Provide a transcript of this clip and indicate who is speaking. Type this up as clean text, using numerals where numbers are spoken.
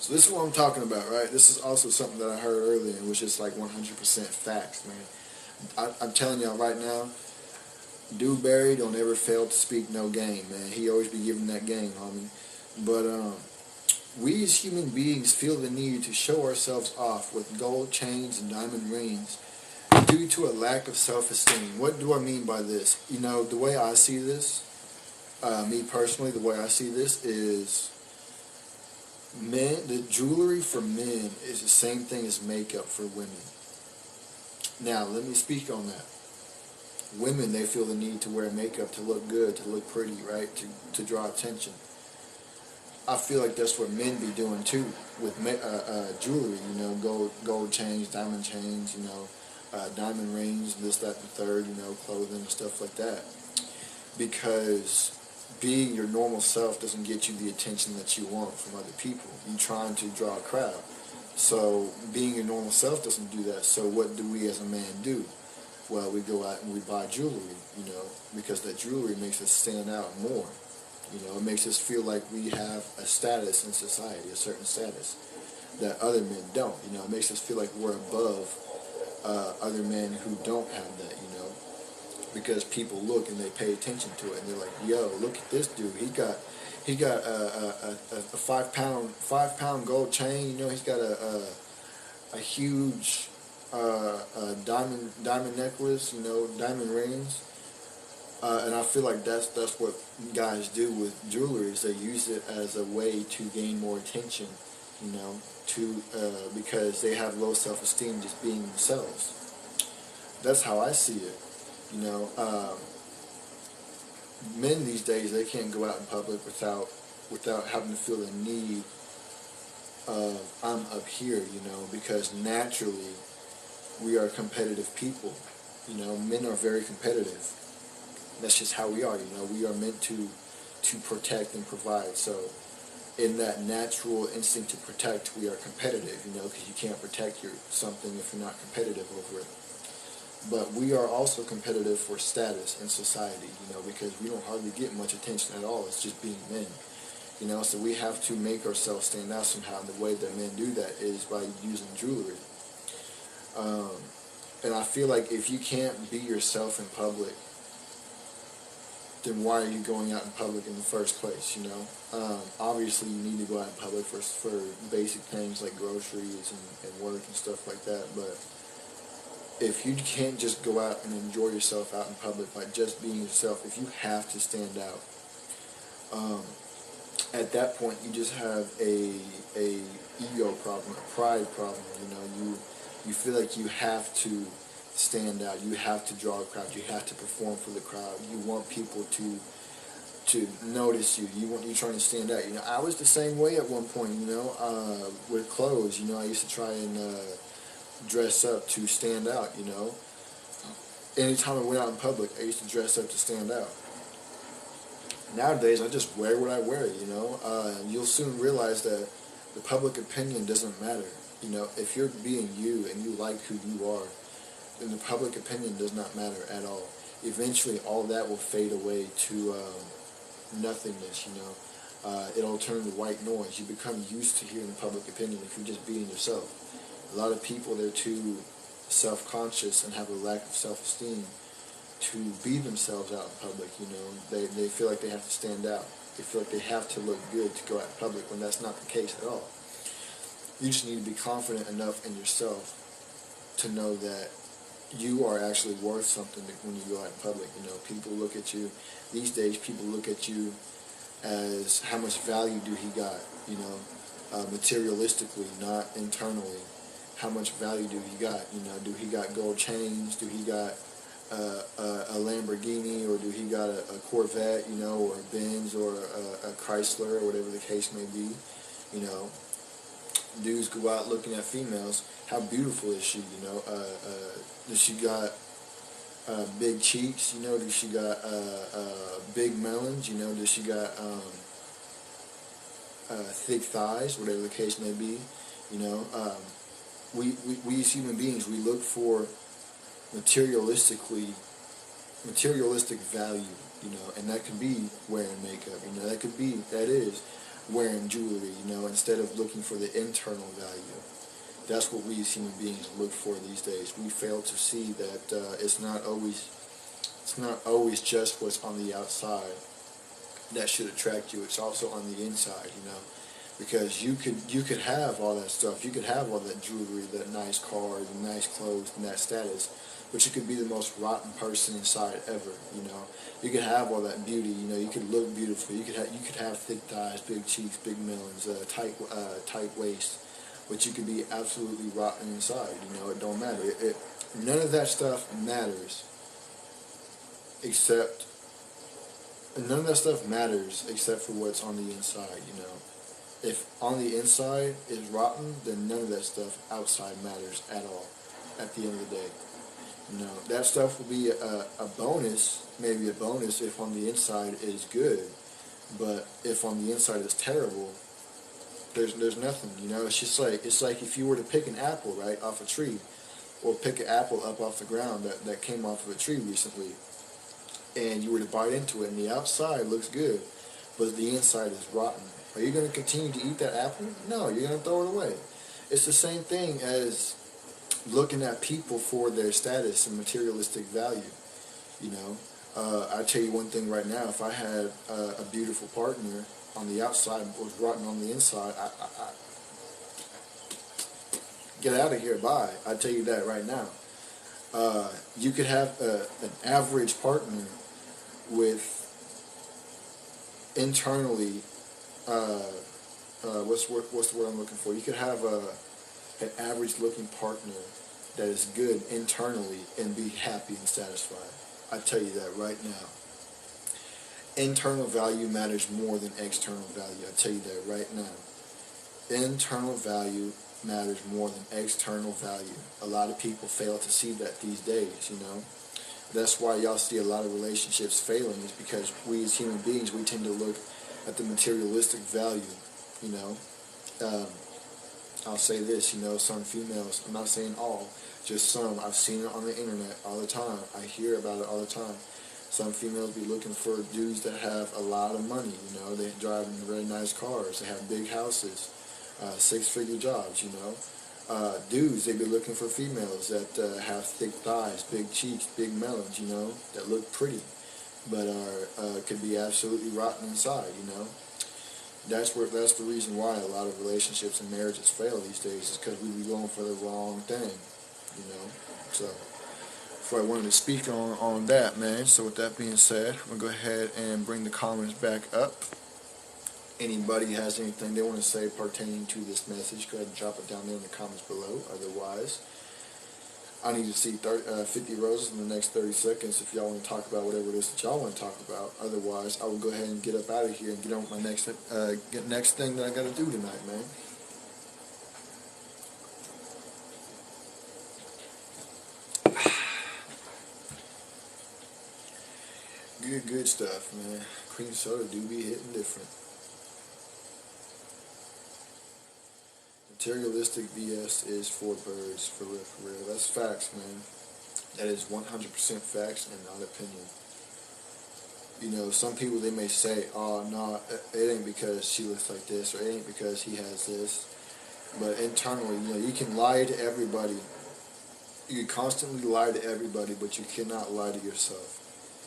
Speaker 1: So this is what I'm talking about, right? This is also something that I heard earlier, and was just like 100% facts, man. I'm telling y'all right now, Dewberry don't ever fail to speak no game, man. He always be giving that game, homie. But we as human beings feel the need to show ourselves off with gold chains and diamond rings due to a lack of self-esteem. What do I mean by this? You know, the way I see this, me personally, the way I see this is the jewelry for men is the same thing as makeup for women. Now, let me speak on that. Women, they feel the need to wear makeup to look good, to look pretty, right? To draw attention. I feel like that's what men be doing too with jewelry, you know, gold chains, diamond chains, you know, diamond rings, this, that, and the third, you know, clothing and stuff like that. Because being your normal self doesn't get you the attention that you want from other people. You're trying to draw a crowd. So being your normal self doesn't do that. So what do we as a man do? Well, we go out and we buy jewelry, you know, because that jewelry makes us stand out more. You know, it makes us feel like we have a status in society, a certain status that other men don't. You know, it makes us feel like we're above other men who don't have that, you know, because people look and they pay attention to it and they're like, yo, look at this dude. He got a 5 pound gold chain. You know, he's got a huge diamond necklace. You know, diamond rings. And I feel like that's what guys do with jewelry, is they use it as a way to gain more attention, you know, because they have low self-esteem just being themselves. That's how I see it, you know. Men these days, they can't go out in public without having to feel the need of I'm up here, you know, because naturally we are competitive people. You know, men are very competitive. That's just how we are, you know. We are meant to protect and provide. So in that natural instinct to protect, we are competitive, you know, because you can't protect something if you're not competitive over it. But we are also competitive for status in society, you know, because we don't hardly get much attention at all. It's just being men, you know. So we have to make ourselves stand out somehow. And the way that men do that is by using jewelry. And I feel like if you can't be yourself in public, then why are you going out in public in the first place, you know? Obviously, you need to go out in public for basic things like groceries and work and stuff like that, but if you can't just go out and enjoy yourself out in public by just being yourself, if you have to stand out, at that point, you just have a ego problem, a pride problem, you know? You feel like you have to stand out. You have to draw a crowd. You have to perform for the crowd. You want people to notice you. You're trying to stand out. You know, I was the same way at one point. You know, with clothes. You know, I used to try and dress up to stand out. You know, anytime I went out in public, I used to dress up to stand out. Nowadays, I just wear what I wear. You know, you'll soon realize that the public opinion doesn't matter. You know, if you're being you and you like who you are, then the public opinion does not matter at all. Eventually, all that will fade away to nothingness, you know. It'll turn to white noise. You become used to hearing public opinion if you're just being yourself. A lot of people, they're too self-conscious and have a lack of self-esteem to be themselves out in public, you know. They feel like they have to stand out. They feel like they have to look good to go out in public, when that's not the case at all. You just need to be confident enough in yourself to know that you are actually worth something when you go out in public. You know, people look at you, these days people look at you as how much value do he got, you know, materialistically, not internally. How much value do he got, you know, do he got gold chains, do he got a Lamborghini, or do he got a Corvette, you know, or a Benz, or a Chrysler, or whatever the case may be, you know. Dudes go out looking at females. How beautiful is she? You know, does she got big cheeks? You know, does she got big melons? You know, does she got thick thighs? Whatever the case may be. You know, we as human beings, we look for materialistic value. You know, and that could be wearing makeup. You know, that is wearing jewelry, instead of looking for the internal value. That's what we as human beings look for these days. We fail to see that it's not always just what's on the outside that should attract you. It's also on the inside, because you could have all that stuff. You could have all that jewelry, that nice car, the nice clothes, and that status, but you could be the most rotten person inside ever. You could have all that beauty. You could look beautiful. You could have thick thighs, big cheeks, big melons, tight waist, but you could be absolutely rotten inside. It don't matter. None of that stuff matters except for what's on the inside. If on the inside is rotten, then none of that stuff outside matters at all at the end of the day. That stuff will be a bonus, maybe a bonus if on the inside is good, but if on the inside is terrible, there's nothing. It's like if you were to pick an apple right off a tree, or pick an apple up off the ground that came off of a tree recently, and you were to bite into it, and the outside looks good, but the inside is rotten. Are you going to continue to eat that apple? No, you're going to throw it away. It's the same thing as looking at people for their status and materialistic value. I tell you one thing right now, if I had a beautiful partner on the outside and was rotten on the inside, I get out of here, bye. I tell you that right now. You could have an average partner with internally, what's the word I'm looking for? You could have an average looking partner that is good internally and be happy and satisfied. I tell you that right now. Internal value matters more than external value. I tell you that right now. Internal value matters more than external value. A lot of people fail to see that these days, That's why y'all see a lot of relationships failing, is because we as human beings, we tend to look at the materialistic value, I'll say this, some females, I'm not saying all, just some, I've seen it on the internet all the time, I hear about it all the time. Some females be looking for dudes that have a lot of money, they drive in very nice cars, they have big houses, six-figure jobs, dudes, they be looking for females that have thick thighs, big cheeks, big melons, that look pretty, but could be absolutely rotten inside, That's the reason why a lot of relationships and marriages fail these days, is because we be going for the wrong thing, So I wanted to speak on that, man. So with that being said, I'm going to go ahead and bring the comments back up. Anybody has anything they want to say pertaining to this message, go ahead and drop it down there in the comments below. Otherwise, I need to see 50 roses in the next 30 seconds if y'all want to talk about whatever it is that y'all want to talk about. Otherwise, I will go ahead and get up out of here and get on with my next thing that I got to do tonight, man. Good stuff, man. Cream soda do be hitting different. Materialistic BS is for birds, for real. That's facts, man. That is 100% facts and not opinion. Some people, they may say, oh, no, it ain't because she looks like this, or it ain't because he has this. But internally, you can lie to everybody. You can constantly lie to everybody, but you cannot lie to yourself.